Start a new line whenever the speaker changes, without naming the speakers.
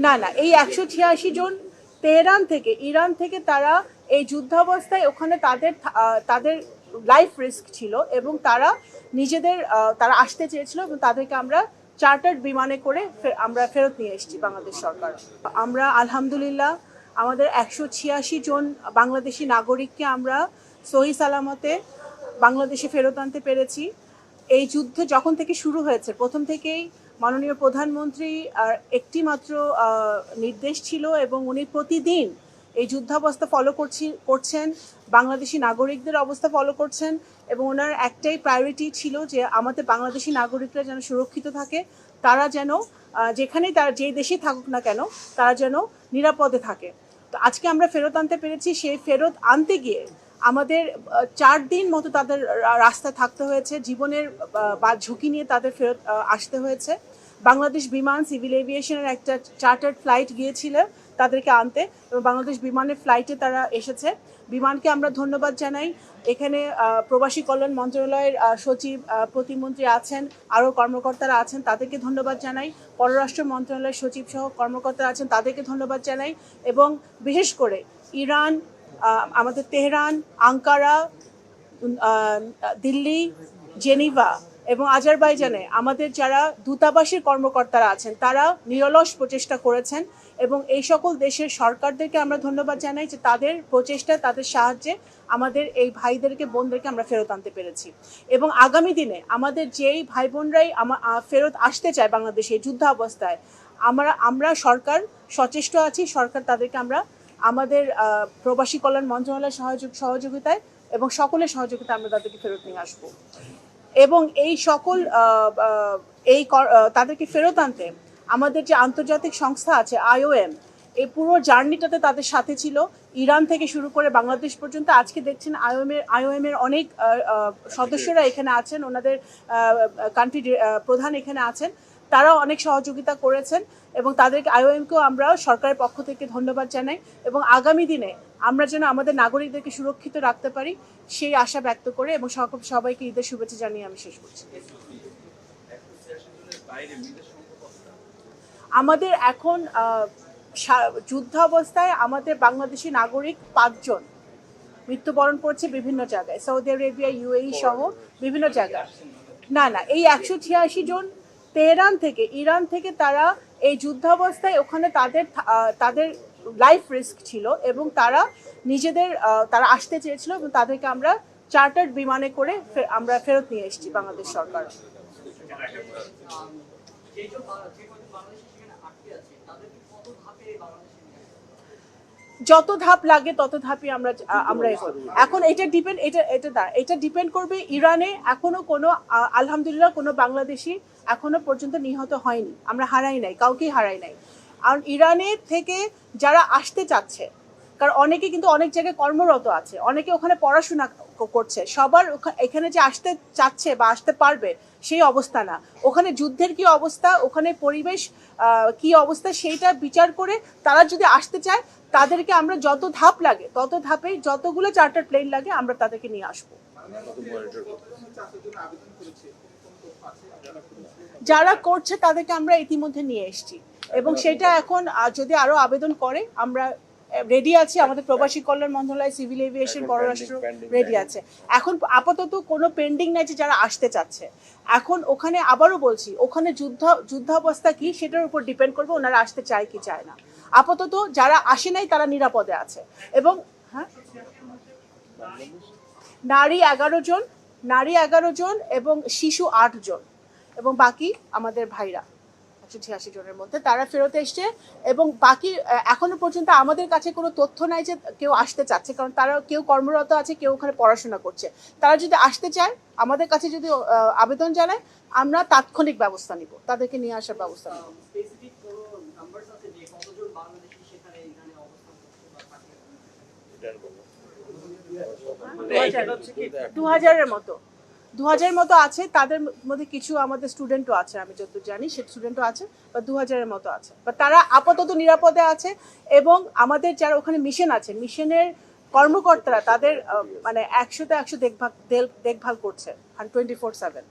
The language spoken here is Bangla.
না না, এই 186 জন ইরান থেকে তারা এই যুদ্ধাবস্থায় ওখানে তাদের লাইফ রিস্ক ছিল এবং তারা তারা আসতে চেয়েছিল এবং তাদেরকে আমরা চার্টার্ড বিমানে করে আমরা ফেরত নিয়ে এসেছি বাংলাদেশ সরকার। আমরা আলহামদুলিল্লাহ আমাদের 186 জন বাংলাদেশি নাগরিককে আমরা সহি সালামতে বাংলাদেশে ফেরত আনতে পেরেছি। এই যুদ্ধ যখন থেকে শুরু হয়েছে প্রথম থেকেই মাননীয় প্রধানমন্ত্রী একটি মাত্র নির্দেশ ছিল এবং উনি প্রতিদিন এই যুদ্ধাবস্থা ফলো করছেন, বাংলাদেশি নাগরিকদের অবস্থা ফলো করছেন এবং ওনার একটাই প্রায়োরিটি ছিল যে আমাদের বাংলাদেশি নাগরিকরা যেন সুরক্ষিত থাকে, তারা যেন যেখানেই তারা যে দেশেই থাকুক না কেন তারা যেন নিরাপদে থাকে। তো আজকে আমরা ফেরত আনতে পেরেছি। সেই ফেরত আনতে গিয়ে আমাদের 4 দিন মতো তাদের রাস্তায় থাকতে হয়েছে, জীবনের বা ঝুঁকি নিয়ে তাদের ফেরত আসতে হয়েছে। বাংলাদেশ বিমান সিভিল এভিয়েশনের একটা চার্টার্ড ফ্লাইট গিয়েছিল তাদেরকে আনতে এবং বাংলাদেশ বিমানের ফ্লাইটে তারা এসেছে। বিমানকে আমরা ধন্যবাদ জানাই। এখানে প্রবাসী কল্যাণ মন্ত্রণালয়ের সচিব, প্রতিমন্ত্রী আছেন, আরও কর্মকর্তারা আছেন, তাদেরকে ধন্যবাদ জানাই। পররাষ্ট্র মন্ত্রণালয়ের সচিব সহ কর্মকর্তারা আছেন, তাদেরকে ধন্যবাদ জানাই। এবং বিশেষ করে ইরান, আমাদের তেহরান, আঙ্কারা, দিল্লি, জেনিভা এবং আজারবাইজানে আমাদের যারা দূতাবাসের কর্মকর্তারা আছেন তারা নিরলস প্রচেষ্টা করেছেন এবং এই সকল দেশের সরকারদেরকে আমরা ধন্যবাদ জানাই যে তাদের প্রচেষ্টা, তাদের সাহায্যে আমাদের এই ভাইদেরকে বোনদেরকে আমরা ফেরত আনতে পেরেছি। এবং আগামী দিনে আমাদের যেই ভাই বোনরাই ফেরত আসতে চায় বাংলাদেশে যুদ্ধাবস্থায়, আমরা সরকার সচেষ্ট আছি। সরকার তাদেরকে আমরা আমাদের প্রবাসী কল্যাণ মন্ত্রণালয়ের সহযোগিতায় এবং সকলের সহযোগিতায় আমরা তাদেরকে ফেরত নিয়ে আসবো। এবং এই সকল তাদেরকে ফেরত আনতে আমাদের যে আন্তর্জাতিক সংস্থা আছে IOM, এই পুরো জার্নিটাতে তাদের সাথে ছিল, ইরান থেকে শুরু করে বাংলাদেশ পর্যন্ত। আজকে দেখছেন IOM এর অনেক সদস্যরা এখানে আছেন, ওনাদের কান্ট্রি প্রধান এখানে আছেন, তারাও অনেক সহযোগিতা করেছেন এবং তাদেরকে IOM-কেও আমরা সরকারের পক্ষ থেকে ধন্যবাদ জানাই। এবং আগামী দিনে আমরা যেন আমাদের নাগরিকদেরকে সুরক্ষিত রাখতে পারি সেই আশা ব্যক্ত করে এবং সবাইকে ঈদের শুভেচ্ছা জানিয়ে আমি শেষ করছি। আমাদের এখন যুদ্ধাবস্থায় আমাদের বাংলাদেশি নাগরিক 5 জন মৃত্যুবরণ করছে বিভিন্ন জায়গায়, সৌদি আরবিয়া, UAE সহ বিভিন্ন জায়গায়। না না, এই 186 জন ইরান থেকে তারা এই যুদ্ধাবস্থায় ওখানে তাদের লাইফ রিস্ক ছিল এবং তারা তারা আসতে চেয়েছিল এবং তাদেরকে আমরা চার্টার্ড বিমানে করে আমরা ফেরত নিয়ে এসেছি বাংলাদেশ সরকার। যত ধাপ লাগে তত ধাপই আমরা এখন এটা ডিপেন্ড করবে ইরানে। এখনো কোনো আলহামদুলিল্লাহ কোনো বাংলাদেশি এখনো পর্যন্ত নিহত হয়নি, আমরা হারাই নাই, কাউকেই হারাই নাই। আর ইরানে থেকে যারা আসতে চাচ্ছে, কারণ অনেকে কিন্তু অনেক জায়গায় কর্মরত আছে, অনেকে ওখানে পড়াশোনা করছে, সবার এখানে যে আসতে চাচ্ছে বা আসতে পারবে সেই অবস্থা না। ওখানে যুদ্ধের কি অবস্থা, ওখানে পরিবেশ কি অবস্থা, সেইটা বিচার করে তারা যদি আসতে চায় তাদেরকে আমরা যত ধাপ লাগে তত ধাপেই যতগুলো চার্টার প্লেন লাগে আমরা তাদেরকে নিয়ে আসবো। যারা করছে তাদেরকে আমরা ইতিমধ্যে নিয়ে এসেছি এবং সেটা এখন যদি আরো আবেদন করে আমরা রেডি আছি। আমাদের প্রবাসী কল্যাণ মন্ত্রণালয়, সিভিল এভিয়েশন, পররাষ্ট্র রেডি আছে। এখন আপাতত কোনো পেন্ডিং নাই যে যারা আসতে চাচ্ছে। এখন ওখানে আবারও বলছি, ওখানে যুদ্ধাবস্থা কি সেটার উপর ডিপেন্ড করবে ওনারা আসতে চায় কি চায় না। আপাতত যারা আসে নাই তারা নিরাপদে আছে এবং নারী 11 জন এবং শিশু 8 জন এবং বাকি আমাদের ভাইরা 186 জনের মধ্যে তারা ফেরত এসছে। এবং বাকি এখনো পর্যন্ত আমাদের কাছে কোনো তথ্য নাই যে কেউ আসতে চাচ্ছে, কারণ তারা কেউ কর্মরত আছে, কেউ ওখানে পড়াশোনা করছে। তারা যদি আসতে চায় আমাদের কাছে যদি আবেদন জানায় আমরা তাৎক্ষণিক ব্যবস্থা নিব, তাদেরকে নিয়ে আসার ব্যবস্থা নিব। 2000-এর মতো আছে। তাদের মধ্যে কিছু আমাদের স্টুডেন্টও আছে, আমি যতদূর জানি সে স্টুডেন্টও আছে, বা 2000-এর মতো আছে, বা তারা আপাতত নিরাপদে আছে। এবং আমাদের যারা ওখানে মিশন আছে, মিশনের কর্মকর্তারা তাদের মানে 100-100 দেখভাল করছে 24/7।